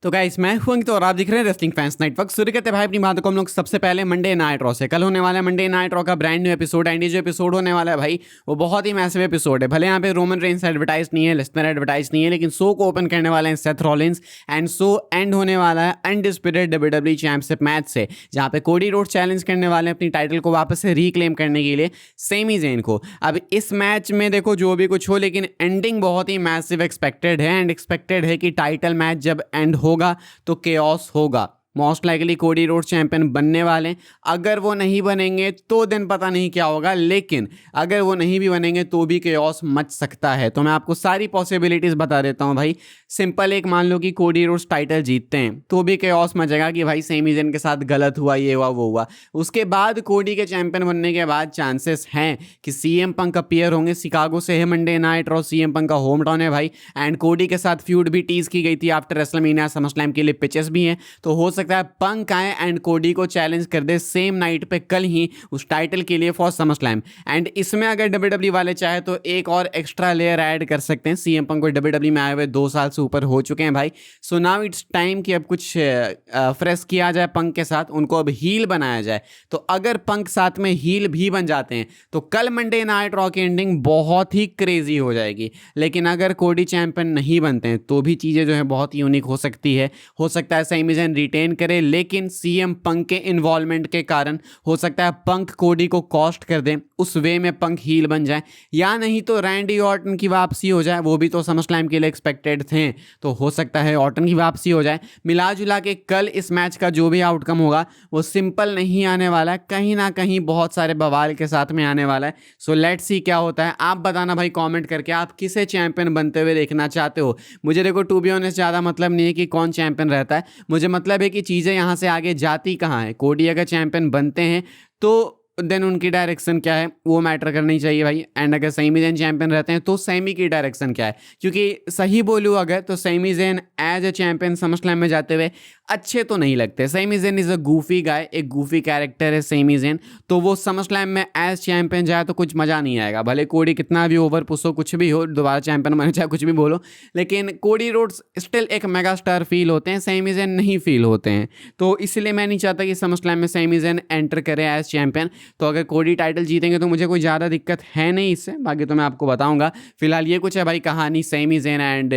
तो गाइस मैं हूं अंकित और आप दिख रहे हैं रेसलिंग फैंस नेटवर्क। शुरू करते भाई अपनी बातों को हम लोग सबसे पहले मंडे नाइट रॉ से। कल होने वाला है मंडे नाइट रॉ का ब्रांड न्यू एपिसोड एंड ये जो एपिसोड होने वाला है भाई वो बहुत ही मैसिव एपिसोड है। भले यहाँ पे रोमन रेंस एडवर्टाइज नहीं है, लेसनर एडवर्टाइज नहीं है, लेकिन शो को ओपन करने वाले हैं Seth Rollins and show and होने वाला है अनडिस्प्यूटेड डब्ल्यूडब्ल्यूई चैंपियनशिप मैच से, जहाँ पे कोडी रोड्स चैलेंज करने वाले हैं अपनी टाइटल को वापस से रिक्लेम करने के लिए सेमी ज़ेन को। अब इस मैच में देखो जो भी कुछ हो, लेकिन एंडिंग बहुत ही मैसिव एक्सपेक्टेड है एंड एक्सपेक्टेड है कि टाइटल मैच जब एंड होगा तो केओस होगा। Most likely Cody Rhodes champion बनने वाले हैं। अगर वो नहीं बनेंगे तो दिन पता नहीं क्या होगा, लेकिन अगर वो नहीं भी बनेंगे तो भी केओस मच सकता है। तो मैं आपको सारी पॉसिबिलिटीज़ बता देता हूँ भाई। सिंपल एक मान लो कि कोडी रोड्स टाइटल जीतते हैं तो भी केओस मचेगा कि भाई सेमी ज़ेन के साथ गलत हुआ, ये हुआ वो हुआ। उसके बाद कोडी के चैंपियन बनने के बाद चांसेस हैं कि सीएम पंक अपीयर होंगे। शिकागो से है Monday night raw, CM Punk का होम टाउन है भाई। एंड कोडी के साथ फ्यूड भी टीज की गई थी आफ्टर रेसलमेनिया, समरस्लैम के लिए पिचेस भी हैं। तो हो सकता है पंक आए एंड कोडी को चैलेंज कर दे सेम नाइट पे कल ही उस टाइटल के लिए फॉर समरस्लैम। एंड इसमें अगर डब्ल्यूडब्ल्यूई वाले चाहे तो एक और एक्स्ट्रा लेयर ऐड कर सकते हैं। सीएम पंक को डब्ल्यूडब्ल्यूई में आए हुए 2 साल से ऊपर हो चुके हैं भाई। सो नाउ इट्स टाइम कि अब कुछ फ्रेश किया जाए पंक के साथ, उनको अब हील बनाया जाए। तो अगर पंक साथ में हील भी बन जाते हैं तो कल मंडे नाइट रॉ की एंडिंग बहुत ही क्रेजी हो जाएगी। लेकिन अगर कोडी चैंपियन नहीं बनते हैं तो भी चीज़ें जो है बहुत यूनिक हो सकती है। हो सकता है सेमी ज़ेन रिटेन करे, लेकिन सीएम पंक के इन्वॉल्वमेंट के कारण हो सकता है पंक कोडी को कॉस्ट कर दें, उस वे में पंक हील बन जाए, या नहीं तो रैंडी ऑर्टन की वापसी हो जाए। वो भी तो समरस्लैम के लिए एक्सपेक्टेड थे, तो हो सकता है ऑर्टन की वापसी हो जाए। मिला जुला के कल इस मैच का जो भी आउटकम होगा वो सिंपल नहीं आने वाला है, कहीं ना कहीं बहुत सारे बवाल के साथ में आने वाला है। सो लेट्स सी क्या होता है। आप बताना भाई कमेंट करके आप किसे चैंपियन बनते हुए देखना चाहते हो। मुझे देखो टू बी ऑनेस्ट ज़्यादा मतलब नहीं है कि कौन चैंपियन रहता है, मुझे मतलब है कि चीज़ें यहाँ से आगे जाती कहाँ है। कोडी अगर चैंपियन बनते हैं तो देन उनकी डायरेक्शन क्या है वो मैटर करनी चाहिए भाई। एंड अगर सेमी ज़ेन चैंपियन रहते हैं तो सेमी की डायरेक्शन क्या है, क्योंकि सही बोलूँ अगर तो Sami Zayn as a champion SummerSlam में जाते हुए अच्छे तो नहीं लगते। Sami Zayn is a goofy guy, एक गूफी कैरेक्टर है सेमी ज़ेन, तो वो समरस्लैम में एज चैंपियन जाए तो कुछ मज़ा नहीं आएगा। भले कोडी कितना भी ओवर पुश हो, कुछ भी हो, दोबारा चैंपियन बने चाहे कुछ भी बोलो, लेकिन कोडी रोड्स स्टिल एक मेगा स्टार फील होते हैं, सेमी ज़ेन नहीं फील होते हैं। तो इसलिए मैं नहीं चाहता कि समरस्लैम में सेमी ज़ेन एंटर करे एज चैंपियन। तो अगर कोडी टाइटल जीतेंगे तो मुझे कोई ज़्यादा दिक्कत है नहीं इससे, बाकी तो मैं आपको बताऊंगा। फिलहाल ये कुछ है भाई कहानी semi Zen and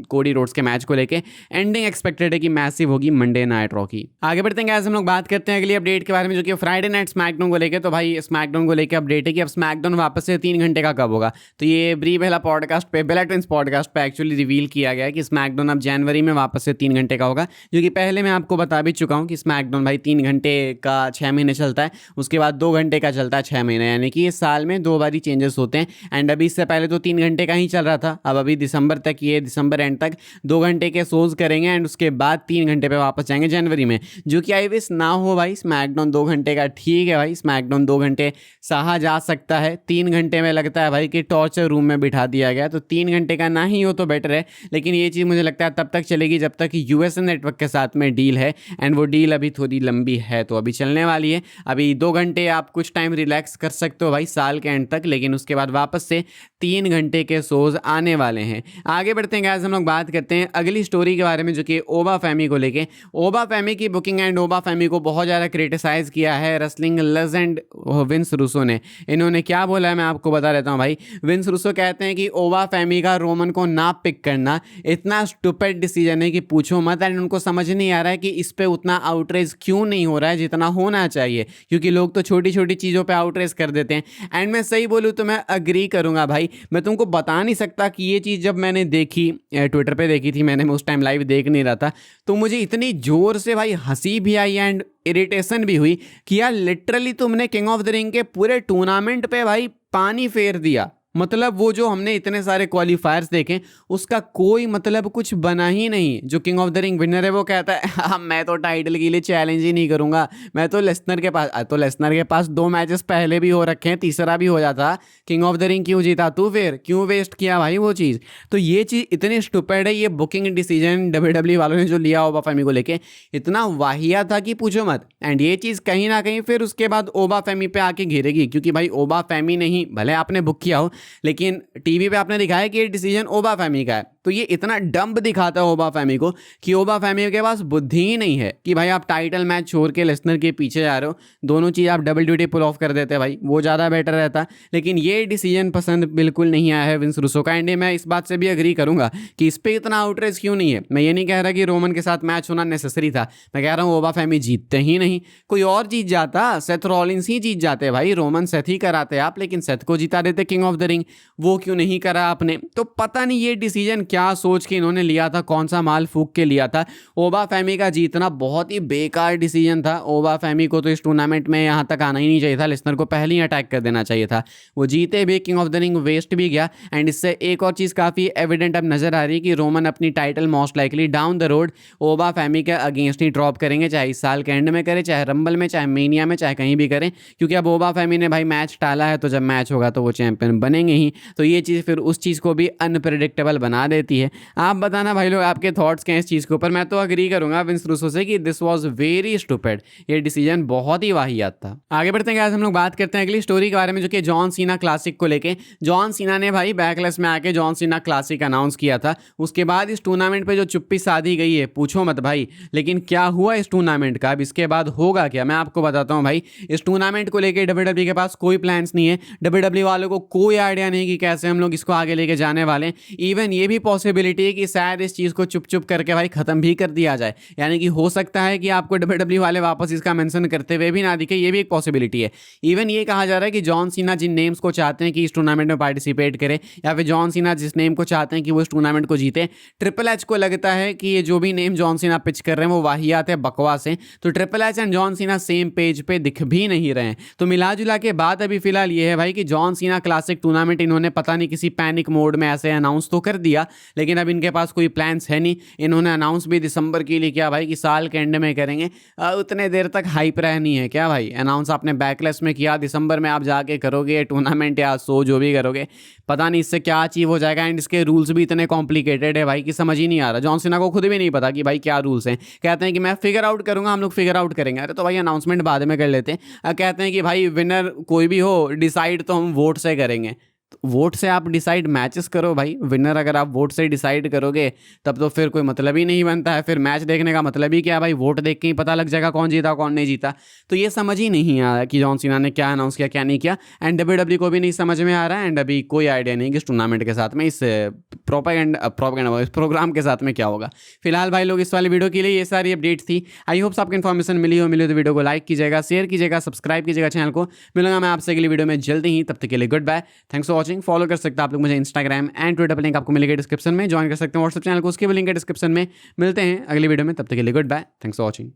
Cody Rhodes के मैच को लेके। एंडिंग एक्सपेक्टेड है कि मैसिव होगी मंडे नाइट रॉ की। आगे बढ़ते हैं, हम लोग बात करते हैं अगली अपडेट के बारे में, जो कि फ्राइडे नाइट स्मैकडाउन को लेकर। तो भाई स्मैकडाउन को लेकर अपडेट है कि अब स्मैकडाउन वापस से 3 घंटे का कब होगा। तो ये ब्री बेला पॉडकास्ट पे, बेला ट्विंस पॉडकास्ट पे एक्चुअली रिवील किया गया है कि स्मैकडाउन अब जनवरी में वापस से 3 घंटे का होगा। जो कि पहले मैं आपको बता भी चुका हूँ कि स्मैकडाउन भाई 3 घंटे का 6 महीने चलता है, उसके बाद 2 घंटे का चलता है 6 महीने, यानी कि ये साल में 2 बार ही चेंजेस होते हैं। एंड अभी इससे पहले तो 3 घंटे का ही चल रहा था। अब अभी दिसंबर तक, ये दिसंबर एंड तक 2 घंटे के शोज करेंगे एंड उसके बाद 3 घंटे पे वापस जाएंगे जनवरी में। जो कि आई विश ना हो भाई। स्मैकडाउन 2 घंटे का ठीक है भाई, स्मैकडाउन 2 घंटे सहा जा सकता है। 3 घंटे में लगता है भाई कि टॉर्चर रूम में बिठा दिया गया, तो 3 घंटे का ना ही हो तो बेटर है। लेकिन ये चीज़ मुझे लगता है तब तक चलेगी जब तक यूएसए नेटवर्क के साथ में डील है, एंड वो डील अभी थोड़ी लंबी है, तो अभी चलने वाली है। अभी 2 घंटे आप कुछ टाइम रिलैक्स कर सकते हो भाई साल के एंड तक, लेकिन उसके बाद वापस से 3 घंटे के शोज आने वाले हैं। आगे बढ़ते हैं गाइस, हम लोग बात करते हैं अगली स्टोरी के बारे में, जो कि ओबा फैमी को लेके। ओबा फैमी की बुकिंग एंड ओबा फैमी को बहुत ज़्यादा क्रिटिसाइज किया है रेसलिंग लेजेंड विंस रूसो ने। इन्होंने क्या बोला है मैं आपको बता देता हूँ भाई। विंस रूसो कहते हैं कि ओबा फैमी का रोमन को ना पिक करना इतना स्टूपिड डिसीजन है कि पूछो मत। एंड उनको समझ नहीं आ रहा है कि इस पे उतना आउटरेज क्यों नहीं हो रहा है जितना होना चाहिए, क्योंकि लोग तो छोटी छोटी चीज़ों पे आउटरेज कर देते हैं। एंड मैं सही बोलूँ तो मैं अग्री करूँगा भाई। मैं तुमको बता नहीं सकता कि ये चीज़ जब मैंने देखी, ट्विटर पे देखी थी मैंने, उस टाइम लाइव देख नहीं रहा था, तो मुझे इतनी ज़ोर से भाई हंसी भी आई एंड इरिटेशन भी हुई कि यार लिटरली तुमने किंग ऑफ द रिंग के पूरे टूर्नामेंट पे भाई पानी फेर दिया। मतलब वो जो हमने इतने सारे क्वालिफायर्स देखे उसका कोई मतलब कुछ बना ही नहीं। जो king of the ring winner है वो कहता है हाँ मैं तो टाइटल के लिए चैलेंज ही नहीं करूंगा, मैं तो लेसनर के पास, तो लेसनर के पास 2 मैचेस पहले भी हो रखे हैं, तीसरा भी हो जाता, किंग ऑफ द रिंग क्यों जीता तू, फिर क्यों वेस्ट किया भाई वो चीज़। तो ये चीज़ इतनी स्टूपिड है, ये बुकिंग डिसीजन डब्ल्यूडब्ल्यूई वालों ने जो लिया ओबा फैमी को लेके इतना वाहिया था कि पूछो मत। एंड ये चीज़ कहीं ना कहीं फिर उसके बाद ओबा फैमी पे आके घेरेगी, क्योंकि भाई ओबा फैमी नहीं, भले आपने बुक किया हो, लेकिन टीवी पे आपने दिखाया कि ये डिसीजन ओबा फैमी का है। तो ये इतना डम्ब दिखाता है ओबा फैमी को कि ओबा फैमी के पास बुद्धि ही नहीं है कि भाई आप टाइटल मैच छोड़ के लेसनर के पीछे जा रहे हो, दोनों चीज़ आप WWE पुल ऑफ कर देते भाई, वो ज़्यादा बेटर रहता। लेकिन ये डिसीजन पसंद बिल्कुल नहीं आया है विंस रूसो का। एंड मैं इस बात से भी अग्री करूंगा कि इस पर इतना आउटरेज क्यों नहीं है। मैं ये नहीं कह रहा कि रोमन के साथ मैच होना नेसेसरी था, मैं कह रहा हूँ ओबा फैमी जीतते ही नहीं, कोई और जीत जाता, सेथ रॉलिंस ही जीत जाते भाई, रोमन सेथ ही कराते आप, लेकिन सेथ को जिता देते किंग ऑफ द रिंग, वो क्यों नहीं करा आपने। तो पता नहीं ये डिसीजन क्या सोच के इन्होंने लिया था, कौन सा माल फूक के लिया था। ओबा फैमी का जीतना बहुत ही बेकार डिसीजन था। ओबा फैमी को तो इस टूर्नामेंट में यहाँ तक आना ही नहीं चाहिए था, लिस्नर को पहले ही अटैक कर देना चाहिए था। वो जीते भी, किंग ऑफ द रिंग वेस्ट भी गया। एंड इससे एक और चीज़ काफ़ी एविडेंट अब नजर आ रही है कि रोमन अपनी title most likely down the road Oba Femi के अगेंस्ट ही ड्रॉप करेंगे, चाहे इस साल के एंड में करे, चाहे रंबल में, चाहे मेनिया में, चाहे कहीं भी करें, क्योंकि अब ओबा फैमी ने भाई मैच टाला है, तो जब मैच होगा तो वो चैंपियन बनेंगे ही। तो ये चीज़ फिर उस चीज़ को भी अनप्रेडिक्टेबल बना देती है। आप बताना भाई लोग आपके थॉट्स क्या हैं इस चीज़ के ऊपर। मैं तो अग्री करूंगा विंस रूसो से कि दिस वाज वेरी स्टूपिड, ये डिसीजन बहुत ही वाहियात था। आगे बढ़ते हैं, आज हम लोग बात करते हैं अगली स्टोरी के बारे में, जो कि जॉन सीना क्लासिक को लेके। जॉन सीना ने भाई बैकलेस में आके जॉन सीना क्लासिक अनाउंस किया था। उसके बाद इस टूर्नामेंट पे जो चुप्पी साधी गई है पूछो मत भाई। लेकिन क्या हुआ इस टूर्नामेंट का, अब इसके बाद होगा क्या, मैं आपको बताता हूँ भाई। इस टूर्नामेंट को लेके WWE के पास कोई प्लान्स नहीं है। WWE वालों को कोई आइडिया नहीं कि कैसे हम लोग इसको आगे लेके जाने वाले हैं। इवन ये भी पॉसिबिलिटी है कि शायद इस चीज़ को चुप चुप करके भाई खत्म भी कर दिया जाए, यानी कि हो सकता है कि आपको WWE वाले वापस इसका मेंशन करते हुए भी ना दिखे, ये भी एक पॉसिबिलिटी है। इवन ये कहा जा रहा है कि जॉन सीना जिन नेम्स को चाहते हैं कि इस टूर्नामेंट में पार्टिसिपेट करे, या फिर जॉन सीना जिस नेम को चाहते हैं कि वो इस टूर्नामेंट को जीते, ट्रिपल एच को लगता है कि ये जो भी नेम जॉन सीना पिच कर रहे हैं वो वाहियात है, बकवास है। तो triple H and John Cena same page पे दिख भी नहीं रहे हैं। तो मिला जुला के बात अभी फिलहाल ये है भाई कि जॉन सीना क्लासिक टूर्नामेंट इन्होंने पता नहीं किसी पैनिक मोड में ऐसे अनाउंस तो कर दिया, लेकिन अब इनके पास कोई प्लान्स है नहीं। इन्होंने अनाउंस भी दिसंबर के लिए किया भाई कि साल के एंड में करेंगे। उतने देर तक हाइप रहनी है क्या भाई। अनाउंस आपने बैकलेस में किया, दिसंबर में आप जाके करोगे टूर्नामेंट या शो जो भी करोगे, पता नहीं इससे क्या अचीव हो जाएगा। एंड इसके रूल्स भी इतने कॉम्प्लिकेटेड है भाई कि समझ ही नहीं आ रहा। जॉन सीना को खुद भी नहीं पता कि भाई क्या रूल्स हैं। कहते हैं कि मैं फिगर आउट करूंगा, हम लोग फिगर आउट करेंगे। अरे तो भाई अनाउंसमेंट बाद में कर लेते हैं। कहते हैं कि भाई विनर कोई भी हो, डिसाइड तो हम वोट से करेंगे। वोट से आप डिसाइड मैचेस करो भाई। विनर अगर आप वोट से डिसाइड करोगे तब तो फिर कोई मतलब ही नहीं बनता है। फिर मैच देखने का मतलब ही क्या है भाई, वोट देख के ही पता लग जाएगा कौन जीता कौन नहीं जीता। तो ये समझ ही नहीं आया कि जॉन सीना ने क्या अनाउंस किया क्या नहीं किया। एंड WWE को भी नहीं समझ में आ रहा है। एंड अभी कोई आइडिया नहीं कि इस टूर्नामेंट के साथ में, इस प्रोपेगेंडा इस प्रोग्राम के साथ में क्या होगा। फिलहाल भाई लोग इस वाली वीडियो के लिए ये सारी अपडेट थी। आई होप्स आपको इन्फॉर्मेशन मिली तो वीडियो को लाइक कीजिएगा, शेयर कीजिएगा, सब्सक्राइब कीजिएगा चैनल को। मिलूंगा मैं आपसे अगली वीडियो में जल्दी ही, तब तक के लिए goodbye, thanks for watching. Follow कर सकते हैं आप लोग मुझे इंस्टाग्राम एंड ट्विटर पर, लिंक आपको मिलेगा डिस्क्रिप्शन में। ज्वाइन कर सकते हैं व्हाट्सएप चैनल को, उसके भी लिंक है डिस्क्रिप्शन में। मिलते हैं अगली वीडियो में, तब तक के लिए goodbye, thanks for watching.